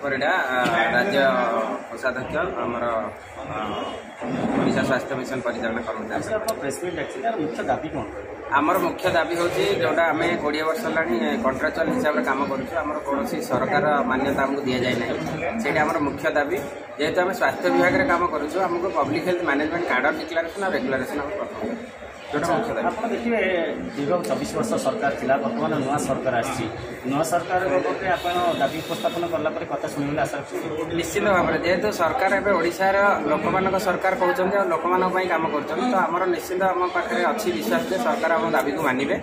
परिडा राज्य कोषाध्यक्ष आमर ओडिशा स्वास्थ्य मिशन परिचालन कर्मचारी आमर मुख्य दाबी हूँ जोटा आम 20 वर्ष है कंट्राक्चुअल हिसाब से काम करूँ कौन सरकार मान्यता आमको दि जाए ना से मुख्य दाबी जेहेतु आम स्वास्थ्य विभाग में काम करूँ आमको public health management card declaration और रेगुलेशन प्रथम आप देखिए दीर्घ 24 वर्ष सरकार थिला बर्तमान नुआ सरकार आसी नुआ सरकार आप दाबी उपस्थापन कला कथा शुणी आशा निश्चित भाव में जेहेतु सरकार एवं ओडिशार लोक मान सरकार कहते हैं लोक मान काम कर तो आमर निश्चित आम पाखे अच्छी विश्वास जे सरकार आम दाबी को मानवे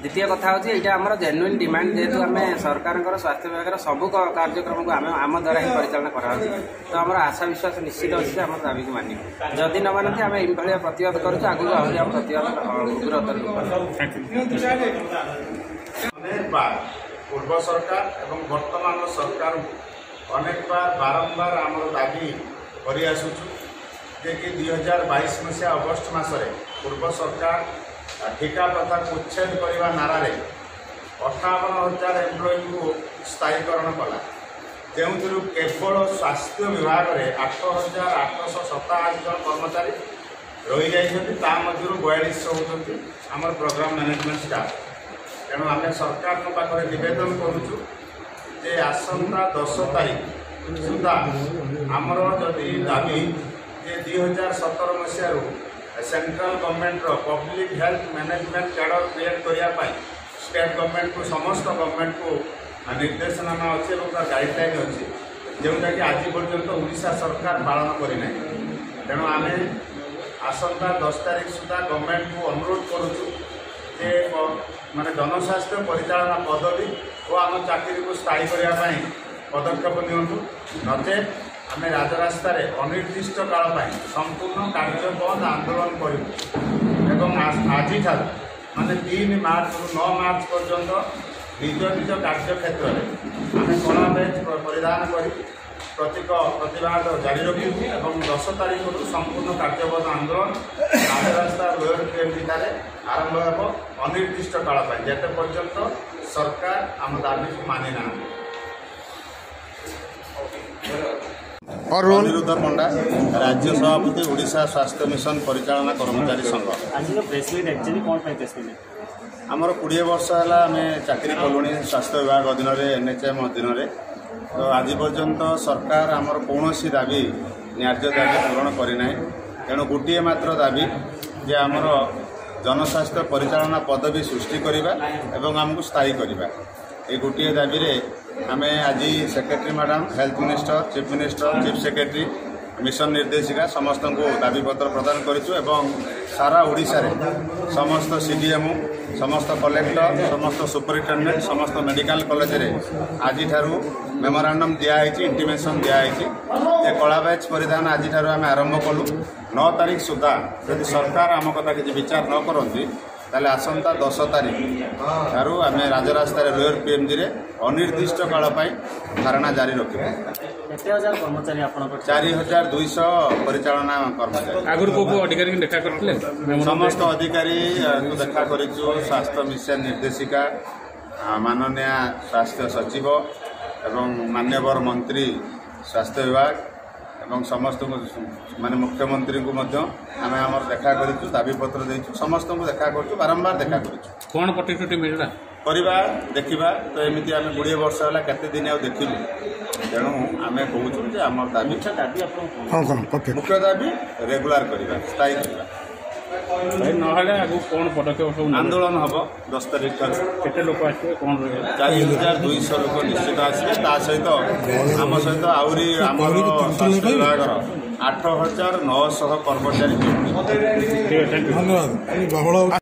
द्वितीय कथा हूँ यहाँ आम जेन्युइन डिमांड जेहेतु आम सरकार स्वास्थ्य विभाग सब कार्यक्रम को आम द्वारा ही परिचालन करा तो आम आशा विश्वास निश्चित अच्छे आम दाबी को मानवे जदि न मानते आम ये प्रतिवाद करूँ आगे आहरी आम प्रतिवाद अनेक बार पूर्व सरकार एवं वर्तमान सरकार अनेक बार बारंबार आम दाबी कर आसुचु जे कि 2022 मसीहा अगस्ट मसरे पूर्व सरकार ठिका प्रथा उच्छेद करने नारे 58,000 एम्प्लॉय को स्थायीकरण कला जो केवल स्वास्थ्य विभाग में 8,887 जन कर्मचारी रही जाइए 42 होती आम प्रोग्राम मैनेजमेंट स्टाफ तेणु आम सरकार पाखे नवेदन करुचु जे आसंता 10 तारीख सुधा आमर जदि दाबी जे 2017 मसीह central government public health management cadre create करने स्टेट गवर्नमेंट को समस्त गवर्नमेंट को निर्देशनामा अच्छे और गाइडलाइन अच्छी जोटा कि आज पर्यंत ओडिशा सरकार पालन करना तेणु आम आसंता 10 तारीख सुधा गवर्नमेंट को अनुरोध करुचु जे माने जनस्वास्थ्य परिचालना पदवी और आम चाकरी को स्थायी करने पदक्षेप नियंतु नचेत आम राजरास्ता अनिर्दिष्ट काल संपूर्ण कार्य बंद आंदोलन करूँ आज माने 3 मार्च 9 मार्च पर्यंत निज निज कार्य क्षेत्र में आम कला बैच परिधान कर प्रतीक प्रतिवाद जारी रखू और 10 तारीख संपूर्ण कार्यबद्ध आंदोलन राजरास्ता लोयर जिले आरंभ हो अनिर्दिष्ट काल जिते पर्यंत सरकार आम दाबी को मानि ना। अनिरुद्ध पंडा राज्य सभापति ओडिशा स्वास्थ्य मिशन परिचालना कर्मचारी संघ आज प्रेस मीट एक्चुअली कौन प्रेस मीट आमर 20 वर्ष है आम चाकरी कलुणी स्वास्थ्य विभाग अधीन NHM अधीन तो आज पर्यंत सरकार आमर कौन दाबी न्याय्य दाबी पूरण करना तेणु गोटे मात्र दाबी जे आमर जनस्वास्थ्य परिचालना पदवी सृष्टि करवा एवं आमको स्थायी करवा ये गोटे दाबी रे आम आज secretary madam health minister chief minister chief secretary mission निर्देशिका समस्त को दाबीपत्र प्रदान करूँ सारा ओडिशा रे समस्त CDMO समस्त कलेक्टर समस्त सुपरिटेडेंट समस्त मेडिकल कॉलेज रे आज मेमोरांडम दिखाई इंटीमेशन दिखाई कला बैच परिधान आज आम आरंभ कलु 9 तारीख सुधा यदि सरकार आम कथा किसी विचार न करती ताले आसंता 10 तारीख ठारू आम राजरास्ता लोयर PMG रे अनिर्दिष्ट काल धारणा जारी रखिबे। 4,200 परिचालना कर्मचारी समस्त अधिकारी को देखा कर स्वास्थ्य मिशन निर्देशिका माननीय स्वास्थ्य सचिव एवं मान्यवर मंत्री स्वास्थ्य विभाग एवं समस्त माने मुख्यमंत्री को आम आम देखा कर दाबीपत्र देचु समस्त को देखा कर बारंबार देखा कर प्रतिश्रुति मिलला करवा देखा तो एमती आम 20 वर्ष है केते दिन आ देखिलु तेणु आम कहूँ आम दाबी मुख्य दाबी रेगुलार करवा स्थायी करवा कौन पदक्षेप आंदोलन हम 10 तारीख केते लोक आसवे कौन 4,200 लोक निश्चित आसवे ता सहित आम सहित आहरी आम स्वास्थ्य विभाग 8,900 कर्मचारी धन्यवाद।